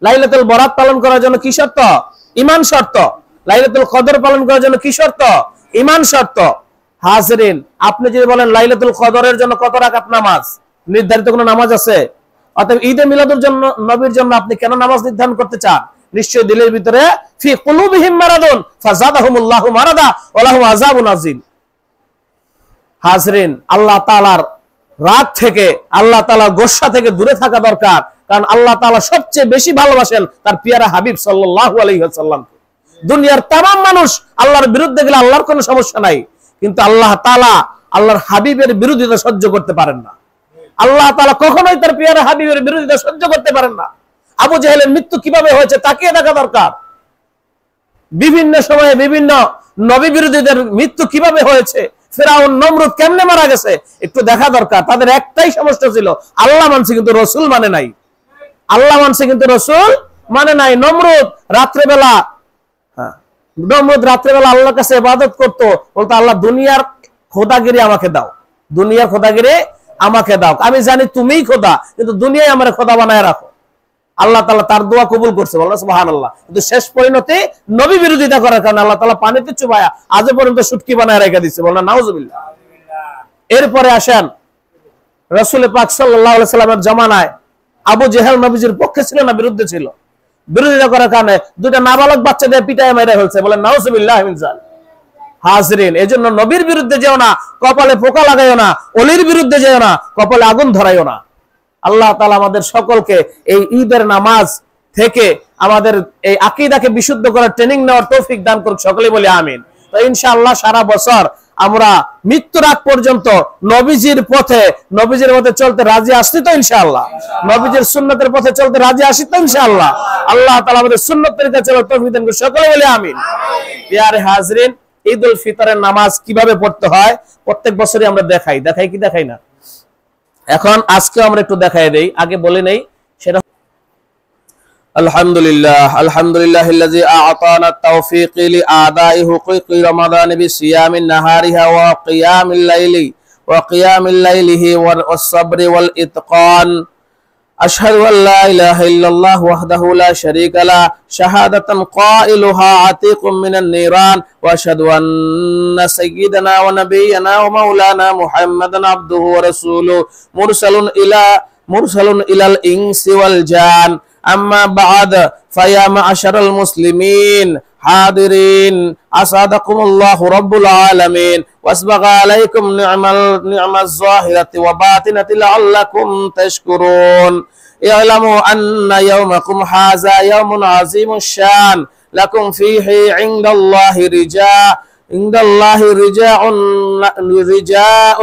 লাইলাতুল বরাত পালন করার জন্য কি শর্ত? ঈমান শর্ত। লাইলাতুল কদর পালন করার জন্য কি শর্ত? ঈমান শর্ত। হাজরিন, আপনি যদি বলেন লাইলাতুল কদরের জন্য কত রাকাত নামাজ, নির্ধারিত কোনো নামাজ আছে? অতএব ঈদে মিলাদুল জন্য নবীর জন্য আপনি কেন নামাজ নির্ধারণ করতে চান? নিশ্চয়ই দিলের ভিতরে ফি কুলুবিহিম মারাদুন ফাযাদাহুমুল্লাহু মারাদা ওয়া লাহুম আযাবুন আযীম। হাজরিন, আল্লাহ তাআলার রাগ থেকে, আল্লাহ তাআলার গোসা থেকে দূরে থাকা দরকার। কারণ আল্লাহ তাআলা সবচেয়ে বেশি ভালোবাসেন তার পিয়ারা হাবিব সাল্লাল্লাহু আলাইহি ওয়াসাল্লামকে। দুনিয়ার तमाम মানুষ আল্লাহর বিরুদ্ধে গেলে আল্লাহর কোনো সমস্যা নাই, কিন্তু আল্লাহ তাআলা আল্লাহর হাবিবের বিরোধিতা সহ্য করতে পারেন না। আল্লাহ তাআলা কখনোই তার পিয়ারা হাবিবের বিরোধিতা সহ্য করতে পারেন না। আবু জেহেলের মৃত্যু কিভাবে হয়েছে তাকিয়ে দেখা দরকার। বিভিন্ন সময়ে বিভিন্ন নবী বিরোধীদের মৃত্যু কিভাবে হয়েছে, ফিরাউন নমরুদ কেমনে মারা গেছে একটু দেখা দরকার। তাদের একটাই সমস্যা ছিল, আল্লাহ মানছে কিন্তু রাসূল মানে নাই। আল্লাহ মানছে কিন্তু রাসূল মানে নাই। নমরুদ রাত্রেবেলা আল্লাহর কাছে ইবাদত করতো, বলতো আল্লাহ দুনিয়ার খোদাগিরি আমাকে দাও, দুনিয়ার খোদাগিরি আমাকে দাও, আমি জানি তুমিই খোদা, কিন্তু দুনিয়ায় আমার খোদা বানায় রাখো। আল্লাহ তাআলা তার দোয়া কবুল করছে, বলেন সুবহানাল্লাহ। কিন্তু শেষ পরিণতি নবী বিরোধিতা করার কারণে আল্লাহ তাআলা পানিতে চুবায়া আজ পর্যন্ত শুটকি বানায় রেখে দিচ্ছে, বলেন নাউজুবিল্লাহ। এরপরে আসেন রাসূল পাক সাল্লাল্লাহু আলাইহি সাল্লামের জামানায় আবু জেহেল নবীজির পক্ষে ছিল না বিরুদ্ধে ছিল? বিরোধিতা করার কারণে দুইটা নাবালক বাচ্চা দিয়ে পিটায় মেরে ফেলছে, বলেন নাউজুবিল্লাহ মিন যালিক। হাজরিন, এজন্য নবীর বিরুদ্ধে যেও না, কপালে পোকা লাগাইও না, ওলির বিরুদ্ধে যেও না, কপালে আগুন ধরাইও না। আল্লাহ তাআলা আমাদের সকলকে এই ঈদের নামাজ থেকে আমাদের এই আকীদাকে বিশুদ্ধ করার ট্রেনিং নেওয়ার তৌফিক দান করুক, সকলেই বলি আমিন। তো ইনশাআল্লাহ সারা বছর আমরা মৃত্যুর আগ পর্যন্ত নবীজির পথে চলতে রাজি আসছি তো ইনশাআল্লাহ, নবীজির সুন্নতের পথে চলতে রাজি আসি তো ইনশাআল্লাহ। আল্লাহ তাআলা আমাদের সুন্নত তরিকা চলার তৌফিক দান করুক, সকলেই বলি আমিন। প্রিয় হাজরিন, ঈদ উল ফিতরের নামাজ কিভাবে পড়তে হয় প্রত্যেক বছরই আমরা দেখাই কি দেখাই না? এখন আজকে আমরা একটু দেখাই দেই, আগে বলে নেই সেটা। আলহামদুলিল্লাহিল্লাযী আ'তানা আত-তাওফীক লিআদা'i হুকুকি রমাদান বিসিয়ামিন নাহারিহা ওয়া কিয়ামিল লাইলি ওয়া কিয়ামিল লাইলিহি ওয়াস সাবরি ওয়াল ইতকান। أشهد أن لا إله إلا الله وحده لا شريك له شهادة قائلها عتيق من النيران وأشهد أن سيدنا ونبينا ومولانا محمدا عبده ورسوله مرسل إلى الإنس والجان أما بعد فيا معشر المسلمين حاضرين أسعدكم الله رب العالمين وأسبغ عليكم نعم الظاهرة وباطنة لعلكم تشكرون اعلموا أن يومكم هذا يوم عظيم الشان لكم فيه عند الله رجاء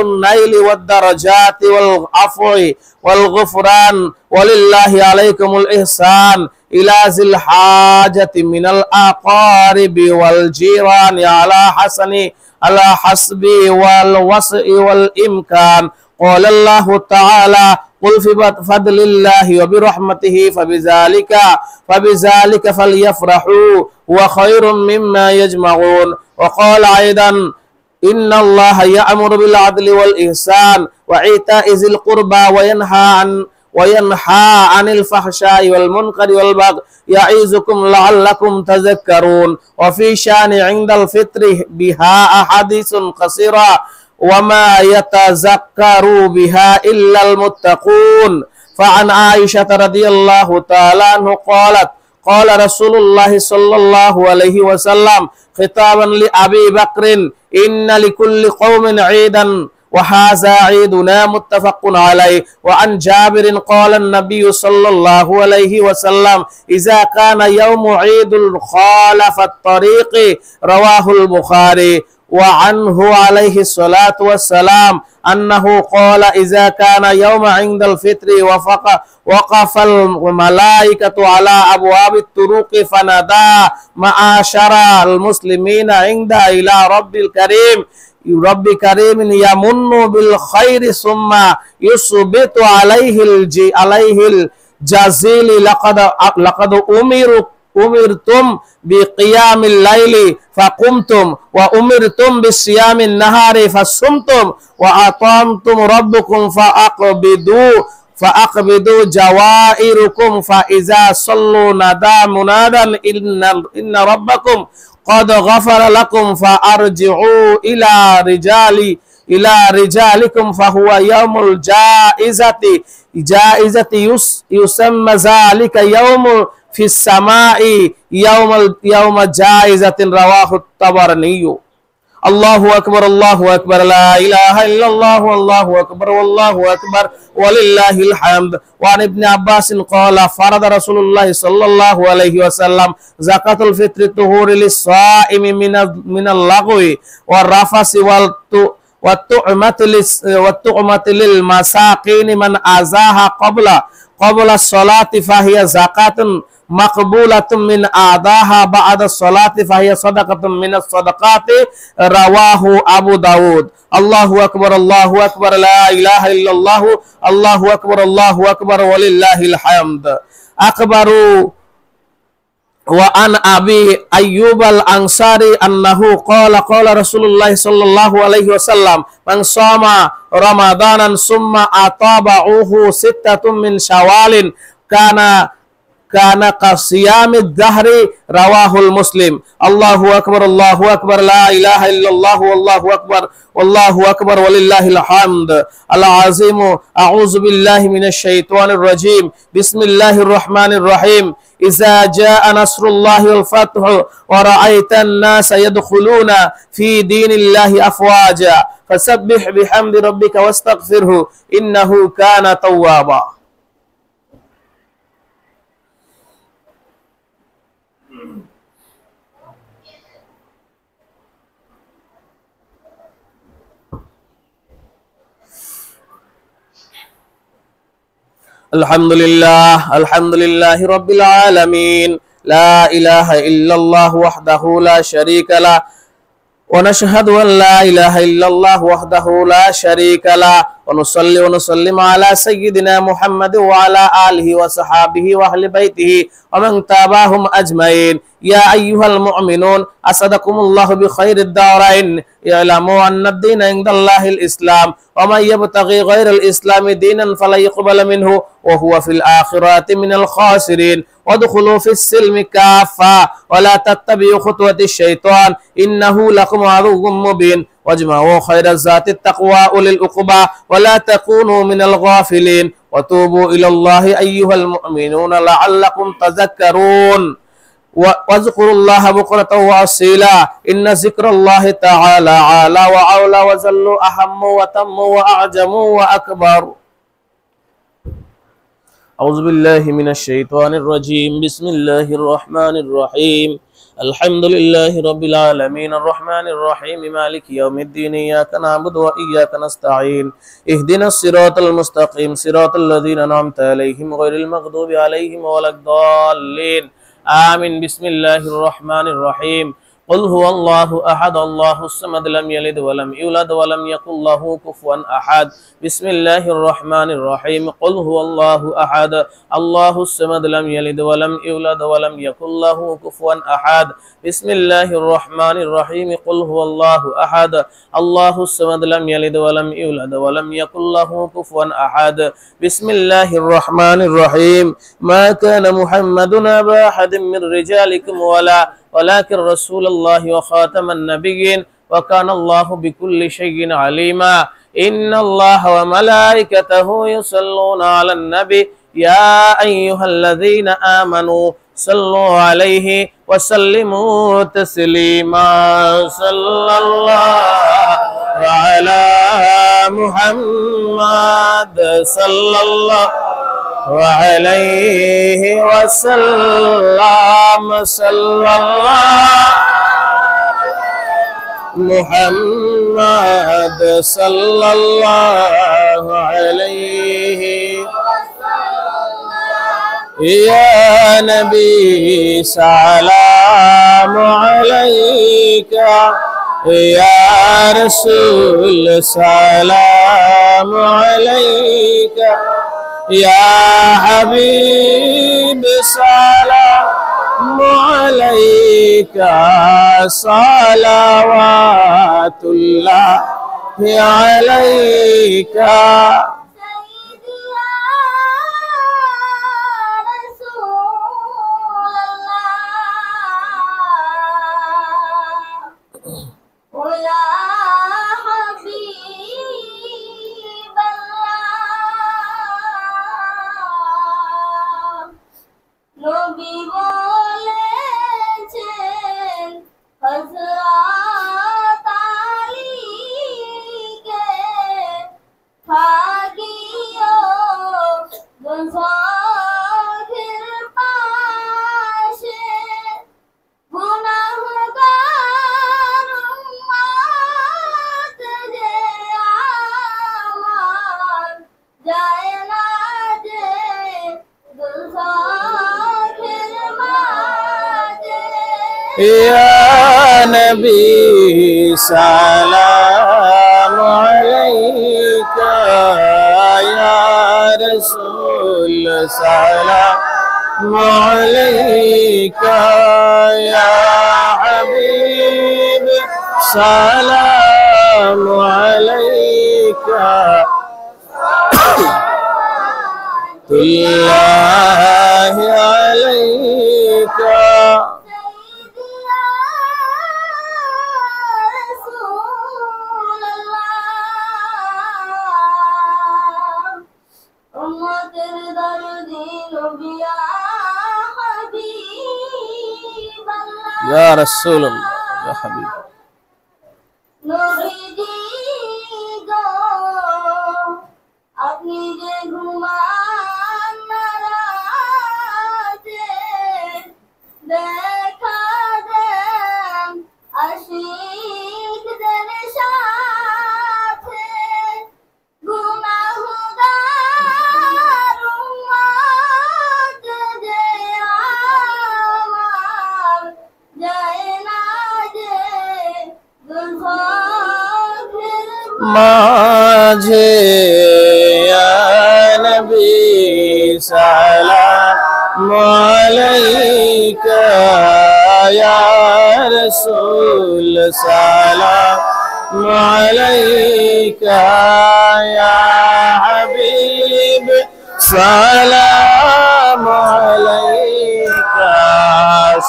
النيل والدرجات والعفو والغفران ولله عليكم الإحسان إلى ذي الحاجة من الأقارب والجيران على حسب والوسع والإمكان قال الله تعالى قل بفضل الله وبرحمته فبذلك فليفرحوا وخير مما يجمعون وقال أيضا إن الله يأمر بالعدل والإحسان وإيتاء ذي القربى وينهى عن الفحشاء والمنكر والبغي يعظكم لعلكم تذكرون وفي شان عند الفطر بها أحاديث قصيرة وما يتذكر بها إلا المتقون فعن عائشة رضي الله تعالى عنه قالت قال رسول الله صلى الله عليه وسلم خطابا لأبي بكر إن لكل قوم عيدا وهذا عيدنا متفق عليه وعن جابر قال النبي صلى الله عليه وسلم إذا كان يوم عيد خالف الطريق رواه البخاري وعنه عليه الصلاة والسلام أنه قال إذا كان يوم عند الفطر وقف الملائكة على أبواب الطرق فنادى معاشر المسلمين عند إلى رب كريم يمن بالخير ثم يثبت عليه الجزيل لقد أمرتم بقيام الليل فقمتم وأمرتم بصيام النهار فصمتم وأطعمتم ربكم فأقبضوا جوائركم فإذا صلوا نادى منادا إن ربكم قد غفر لكم فأرجعوا إلى رجالكم فهو يوم الجائزة يسمى ذلك يوم في السماء يوم جائزة رواه الطبراني الله أكبر لا إله إلا الله والله أكبر ولله الحمد وعن ابن عباس قال فرض رسول الله صلى الله عليه وسلم زكاة الفطر طهور للصائم من اللغو والرفث والطعمة للمساكين من أزاها قبل الصلاة فهي زكاة مقبولة من أعداها بعد الصلاة فهي صدقة من الصدقات رواه أبو داود الله أكبر لا إله إلا الله الله أكبر ولله الحمد أكبر وعن أبي أيوب الأنصاري أنه قال رسول الله صلى الله عليه وسلم من صام رمضانا ثم أتابعه 6 من شوال كان كصيام الدهر رواه المسلم الله أكبر لا إله إلا الله والله أكبر ولله الحمد العظيم أعوذ بالله من الشيطان الرجيم بسم الله الرحمن الرحيم إذا جاء نصر الله والفتح ورأيت الناس يدخلون في دين الله أفواجا فسبح بحمد ربك واستغفره إنه كان توابا الحمد لله رب العالمين لا إله إلا الله وحده لا شريك له ونشهد أن لا إله إلا الله وحده لا شريك له ونصلي ونسلم على سيدنا محمد وعلى آله وصحابه وأهل بيته ومن تابعهم أجمعين يا أيها المؤمنون أسعدكم الله بخير الدارين اعلموا أن الدين عند الله الإسلام ومن يبتغي غير الإسلام دينا فلن يقبل منه وهو في الآخرة من الخاسرين وادخلوا في السلم كافة ولا تتبعوا خطوة الشيطان إنه لكم عدو مبين واجمعوا خير الذات التقوى أولي العقبى ولا تكونوا من الغافلين وتوبوا إلى الله أيها المؤمنون لعلكم تذكرون واذكروا الله بكرة وأصيلا إن ذكر الله تعالى عالى وعولى وزلوا أهم وتم وأعجم وأكبر. أعوذ بالله من الشيطان الرجيم. بسم الله الرحمن الرحيم. الحمد لله رب العالمين الرحمن الرحيم مالك يوم الدين إياك نعبد وإياك نستعين اهدنا الصراط المستقيم صراط الذين أنعمت عليهم غير المغضوب عليهم ولا الضالين آمين. بسم الله الرحمن الرحيم. قل هو الله أحد الله الصمد لم يلد ولم يولد ولم يكن له كفوا أحد. بسم الله الرحمن الرحيم. قل هو الله أحد الله الصمد لم يلد ولم يولد ولم يكن له كفوا أحد. بسم الله الرحمن الرحيم. قل هو الله أحد الله الصمد لم يلد ولم يولد ولم يكن له كفوا أحد. بسم الله الرحمن الرحيم. ما كان محمد أبا أحد من رجالكم ولكن رسول الله وخاتم النبيين وكان الله بكل شيء عليما. إن الله وملائكته يصلون على النبي يا أيها الذين آمنوا صلوا عليه وسلموا تسليما. صلى الله على محمد صلى الله وعليه وسلم. صلى الله محمد صلى الله عليه يا نبي سلام عليك يا رسول سلام عليك يا حبيب سلام عليك صلوات الله عليك. يا نبي سلام عليك يا رسول سلام عليك يا حبيب سلام عليك الله عليك. يا رسول الله يا حبيب আপনি যে ঘুমান রাতে দেখা দেন আশিকদের সাথে গুনাহগার উম্মত যে আমার যায় না যে দুর্ভোগের মাঝে سلام عليك يا رسول سلام عليك يا حبيب سلام عليك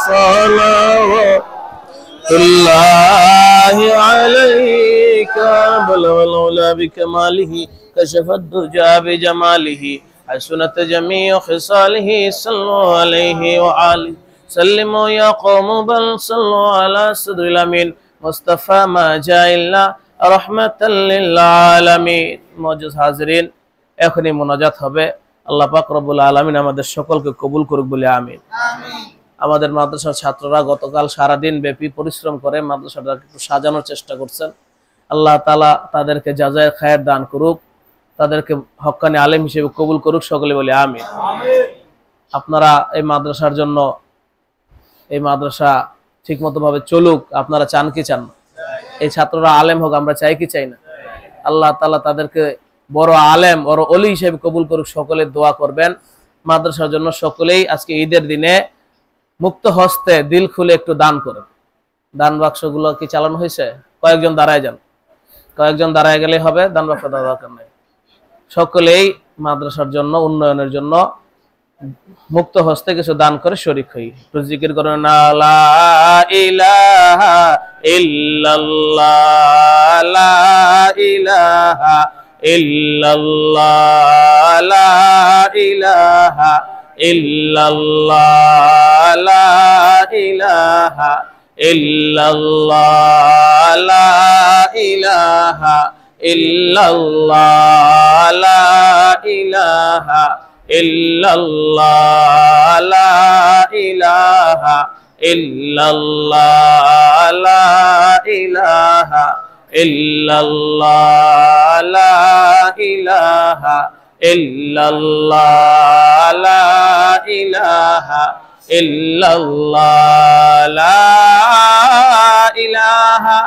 صلوات الله عليك بلغ العلا بكماله كشف الدجى بجماله حسنت جميع خصاله صلوا عليه وآله سلموا يا قوم بل صلوا على صدر الأمين مصطفى ما جاء إلا رحمة للعالمين موجود حاضرين এখনই মোনাজাত হবে আল্লাহ পাক রব্বুল আলামিন আমাদের সকলকে কবুল করুক বলে আমিন আমিন আমাদের মাদ্রাসার ছাত্ররা গতকাল সারা দিন ব্যাপী পরিশ্রম করে মাদ্রাসাটাকে একটু সাজানোর চেষ্টা করছেন আল্লাহ তাআলা তাদেরকে জাযায়ে খায়ের দান করুক তাদেরকে হক্কানি আলেম হিসেবে কবুল করুক সকলে বলে আমিন আমিন আপনারা এই মাদ্রাসার জন্য এই মাদ্রাসা ঠিকমতো ভাবে চলুক আপনারা চান কি চান না এই ছাত্ররা আলেম হোক আমরা চাই কি চাই না আল্লাহ তাআলা তাদেরকে বড় আলেম বড় ওলি হিসেবে কবুল করুক সকলে দোয়া করবেন মাদ্রাসার জন্য সকলেই আজকে ঈদের দিনে মুক্ত হস্তে দিল খুলে একটু দান করেন দান বাক্সগুলো কি চালানো হয়েছে কয়েকজন দাঁড়ায় যান কয়েকজন দাঁড়ায় গেলে হবে দান বাক্স দেওয়ার দরকার নেই সকলেই মাদ্রাসার জন্য উন্নয়নের জন্য মুক্ত হস্তে কিছু দান করে শরীক হই একটু জিকির করেন লা ইলাহা ইল্লাল্লাহ লা ইলাহা ইল্লাল্লাহ লা ইলাহা ইল্লাল্লাহ লা ইলাহা ইল্লাল্লাহ লা ইলাহা ইল্লাল্লাহ লা ইলাহা ইল্লাল্লাহ লা ইলাহা ইল্লাল্লাহ লা ইলাহা ইল্লাল্লাহ লা ইলাহা ইল্লাল্লাহ লা ইলাহা ইল্লাল্লাহ লা ইলাহা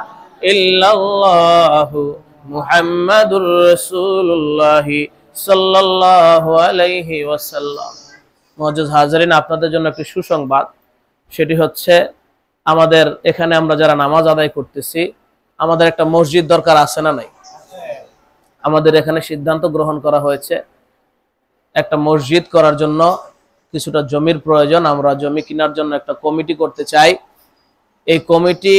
ইল্লাল্লাহু মুহাম্মাদুর রাসূলুল্লাহ সাল্লাল্লাহু আলাইহি ওয়াসাল্লাম মুআজ্জাজ হাজিরিন আপনাদের জন্য একটি সুসংবাদ সেটি হচ্ছে আমাদের এখানে আমরা যারা নামাজ আদায় করতেছি আমাদের একটা মসজিদ দরকার আছে না নাই আমাদের এখানে সিদ্ধান্ত গ্রহণ করা হয়েছে একটা মসজিদ করার জন্য কিছুটা জমির প্রয়োজন আমরা জমি কেনার জন্য একটা কমিটি করতে চাই এই কমিটি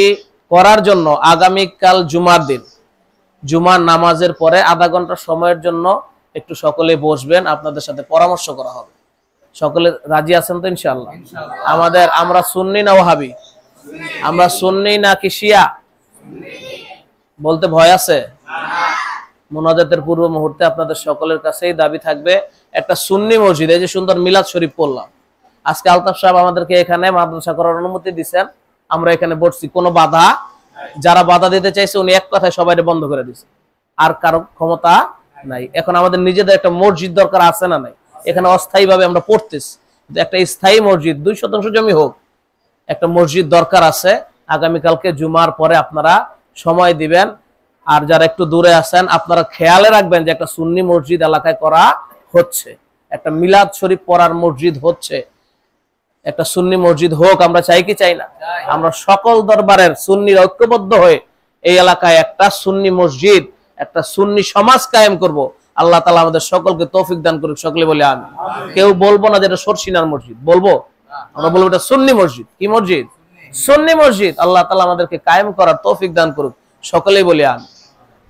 করার জন্য আগামী কাল জুমার দিন জুমার নামাজের পরে আধা ঘন্টা সময়ের জন্য একটু সকলে বসবেন আপনাদের সাথে পরামর্শ করা হবে সকলে রাজি আছেন তো ইনশাআল্লাহ আমাদের আমরা সুন্নি না ওহাবি আমরা সুন্নি নাকি শিয়া বলতে ভয় আছে মোনাজাতের পূর্ব মুহূর্তে আপনাদের সকলের কাছেই দাবি থাকবে একটা সুন্নি মসজিদ এই যে সুন্দর মিলাদ শরীফ পড়লাম আজকে আলতাফ সাহেব আমাদেরকে এখানে মাদ্রাসা করার অনুমতি দিয়েছেন আমরা এখানে বসছি কোনো বাধা যারা বাধা দিতে চাইছে উনি এক কথায় সবাই বন্ধ করে দিয়েছে আর কারো ক্ষমতা নাই এখন আমাদের নিজেদের একটা মসজিদ দরকার আছে না নাই এখানে অস্থায়ীভাবে আমরা পড়তেছি একটা স্থায়ী মসজিদ 2% জমি হোক একটা মসজিদ দরকার আছে আগামীকালকে জুমার পরে আপনারা সময় দিবেন আর যারা একটু দূরে আছেন আপনারা খেয়ালে রাখবেন যে একটা সুন্নি মসজিদ এলাকায় করা হচ্ছে একটা মিলাদ শরীফ পড়ার মসজিদ হচ্ছে একটা সুন্নি মসজিদ হোক আমরা চাই কি চাই না আমরা সকল দরবারের সুন্নির ঐক্যবদ্ধ হয়ে এই এলাকায় একটা সুন্নি মসজিদ একটা সুন্নি সমাজ কায়েম করব আল্লাহ তাআলা আমাদের সকলকে তৌফিক দান করুক সকলে বলে আমিন কেউ বলবো না যে এটা সরসিনার মসজিদ বলবো আমরা বলবো এটা সুন্নি মসজিদ কি মসজিদ সুন্নি মসজিদ আল্লাহ তাআলা আমাদেরকে কায়েম করার তৌফিক দান করুক সকলেই বলে আমিন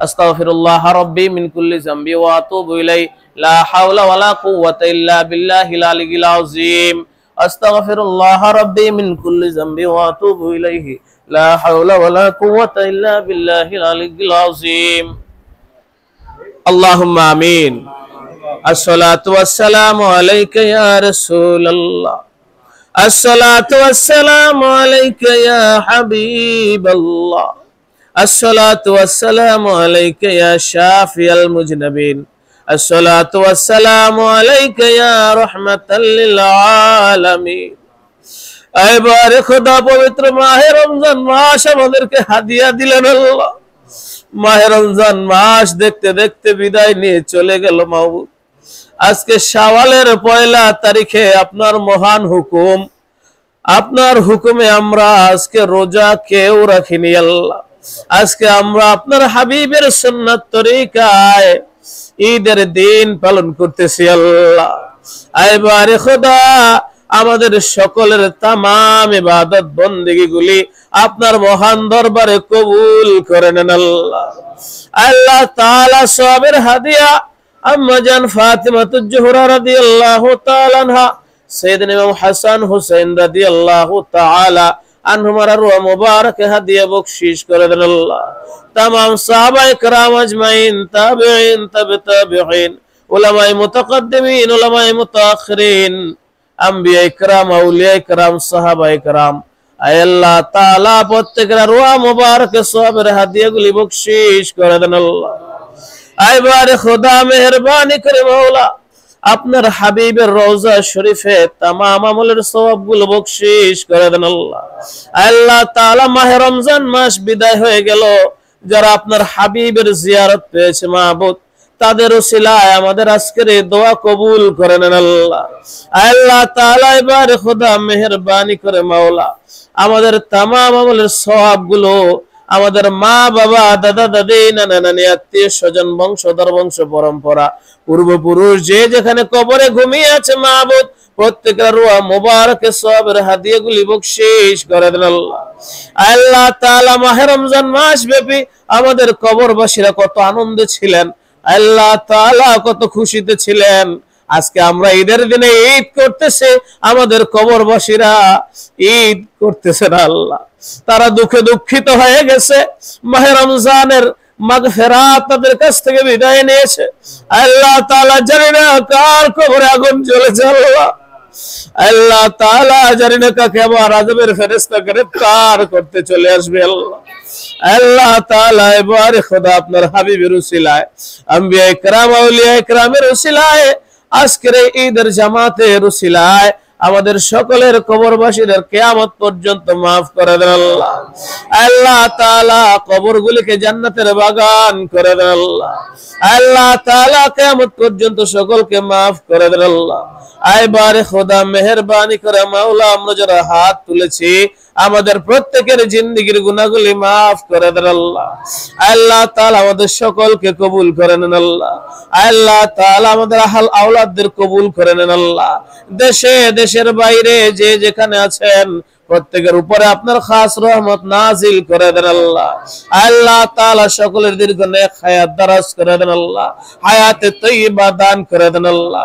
আস্তাগফিরুল্লাহ রাব্বি মিন কুল্লি যামবি ওয়া আতুবু ইলাইহি লা হাওলা ওয়ালা কুওয়াতা ইল্লা বিল্লাহিল আলিয়্যিল আযীম আস্তাগফিরুল্লাহ রাব্বি মিন কুল্লি যামবি ওয়া আতুবু ইলাইহি লা হাওলা ওয়ালা কুওয়াতা ইল্লা বিল্লাহিল আলিয়্যিল আযীম আল্লাহুম্মা আমিন আসসালাতু ওয়াসসালামু আলাইকা ইয়া রাসূলুল্লাহ আসসালাতু ওয়াসসালামু আলাইকা ইয়া হাবিবাল্লাহ আসসালাতু ওয়াসসালামু আলাইকা ইয়া শাফিয়াল মুজনাবিন আসসালাতু ওয়াসসালামু আলাইকা ইয়া রাহমাতাল লিল আলামিন এবারে খোদা পবিত্র মাহে রমজান মাস আমাদেরকে হাদিয়া দিলেন আল্লাহ মাহে রমজান মাস দেখতে দেখতে বিদায় নিয়ে চলে গেল মাহবুব আজকে শাওয়ালের 1 তারিখে আপনার মহান হুকুম আপনার হুকুমে আমরা আজকে রোজা কেউ রাখিনি আল্লাহ। আজকে আমরা আপনার হাবিবের সুন্নাত তরিকায় ঈদের দিন পালন করতেছি আল্লাহ। এবারে খোদা আমাদের সকলের তামাম ইবাদত বন্দেগী গুলি আপনার মহান দরবারে কবুল করে নেন আল্লাহ। আল্লাহ তাআলা সওয়াবের হাদিয়া আম্মা জান ফাতিমাতুজ জোহরা রাদিয়াল্লাহু তাআলা আনহা, সাইয়েদনা ইমাম হাসান হুসাইন রাদিয়াল্লাহু তাআলা আনহুমার রূহ মুবারক হাদিয়া বখশিশ করে দেন আল্লাহ। तमाम সাহাবায়ে কেরাম আজমাইন, তাবিঈন, তাবিঈন, উলামায়ে মুতাকাদ্দিমিন, উলামায়ে মুতাআখিরিন, আম্বিয়ায়ে কেরাম, আউলিয়ায়ে কেরাম, সাহাবায়ে কেরাম, আয় আল্লাহ তাআলা প্রত্যেকের রূহ মুবারক সওয়াবের হাদিয়াগুলি বখশিশ করে দেন আল্লাহ। আয় বারে খোদা মেহেরবানি করে মাওলা আপনার হাবিবের রওজা শরীফে তামাম আমলের সওয়াবগুলো বখশিশ করে দেন আল্লাহ। আল্লাহ তাআলা মাহে রমজান মাস বিদায় হয়ে গেল, যারা আপনার হাবিবের জিয়ারত পেয়েছে মাবুদ তাদের ওসিলায় আমাদের আজকের এই দোয়া কবুল করে নেন আল্লাহ। আল্লাহ তাআলা এবারে খোদা মেহেরবানি করে মাওলা আমাদের তামাম আমলের সওয়াবগুলো আমাদের মা বাবা, দাদা দাদি, নানা নানি, আত্মীয় স্বজন, বংশধর, বংশ পরম্পরা, পূর্বপুরুষ যে যেখানে কবরে ঘুমিয়ে আছে মাবুদ প্রত্যেকের রূহ মুবারকে সওয়াবের হাদিয়াগুলি বখশিশ করে দেন আল্লাহ। আল্লাহ তাআলা মাহে রমজান মাস ব্যাপী আমাদের কবরবাসীরা কত আনন্দে ছিলেন, আল্লাহ তাআলা কত খুশিতে ছিলেন। আজকে আমরা ঈদের দিনে ঈদ করতেছে, আমাদের কবরবাসীরা ঈদ করতেছে না আল্লাহ। তারা দুঃখে দুঃখিত হয়ে গেছে, মাহে রমজানের মাগফিরাত তাদের কাছ থেকে বিদায় নিয়েছে। আল্লাহ তাআলা জানি না কার কবরে আগুন জ্বলেছে আল্লাহ। আল্লাহ তাআলা জানি না কাকে আবার আযাবের ফেরেশতা গ্রেফতার করতে চলে আসবে আল্লাহ। আল্লাহ তাআলা এবারে খোদা আপনার হাবিবের উসিলায়, আম্বিয়ায়ে কেরাম, আউলিয়ায়ে কেরামের উসিলায়, আজকের এই ঈদের জামাতের উসিলায় আমাদের সকলের কবরবাসীদের কিয়ামত পর্যন্ত মাফ করে দেন আল্লাহ। আল্লাহ তাআলা কবরগুলিকে জান্নাতের বাগান করে দেন আল্লাহ। আল্লাহ তাআলা কিয়ামত পর্যন্ত সকলকে মাফ করে দেন আল্লাহ। আইবারে খোদা মেহেরবানি করে মাওলা আমরা যারা হাত তুলেছি আমাদের প্রত্যেকের জিন্দেগীর গুনাহগুলি মাফ করে দেন আল্লাহ। আল্লাহ তাআলা আমাদের সকলকে কবুল করে নেন আল্লাহ। আল্লাহ তাআলা আমাদের আহল আওলাদদের কবুল করে নেন আল্লাহ। দেশে দেশের বাইরে যে যেখানে আছেন প্রত্যেকের উপরে আপনার খাস রহমত নাজিল করে দেন আল্লাহ। আল্লাহ তাআলা সকলের দীর্ঘ নেক হায়াত দারাজ করে দেন আল্লাহ। হায়াতে তয়্যিবা দান করে দেন আল্লাহ।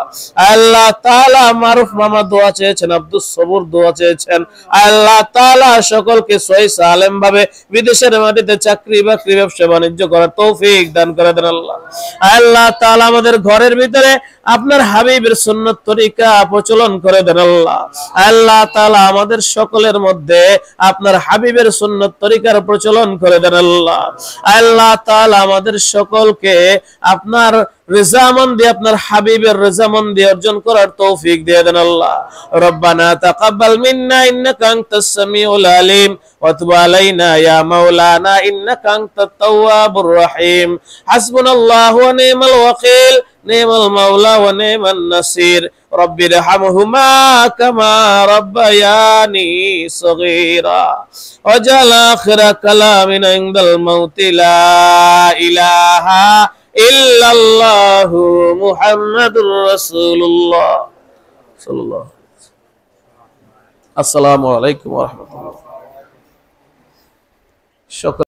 আল্লাহ তাআলা মারুফ মামা দোয়া চেয়েছেন, আব্দুস সবুর দোয়া চেয়েছেন। আল্লাহ তাআলা সকলকে সহি সালেম ভাবে বিদেশের মাটিতে চাকরি বাকরি ব্যবসা বাণিজ্য করার তৌফিক দান করে দেন আল্লাহ। আল্লাহ তাআলা আমাদের ঘরের ভিতরে আপনার হাবিবের সুন্নাত তরিকা প্রচলন করে দেন আল্লাহ। আল্লাহ তাআলা আমাদের সকলের মধ্যে আপনার হাবিবের সুন্নাত তরিকার প্রচলন করে দেন আল্লাহ। আল্লাহ তাআলা আমাদের সকলকে আপনার রিজামন্দি, আপনার হাবিবের রিজামন্দি অর্জন করার তৌফিক দিয়ে দেন আল্লাহ। রব্বানা তাকাব্বাল মিন্না ইন্নাকা আনতাস সামিউল আলিম ওয়া তুব আলাইনা ইয়া মাওলানা ইন্নাকা আনতাত তাওয়াবুর রহিম। হাসবুনাল্লাহু ওয়া নি'মাল ওয়াকিল, নি'মাল মাওলা ওয়া নি'মান নাসির। رب ارحمهما كما ربياني صغيرا وجعل آخر كلامنا عند الموت لا إله إلا الله محمد رسول الله صلى الله عليه وسلم. السلام عليكم ورحمة الله. شكرا.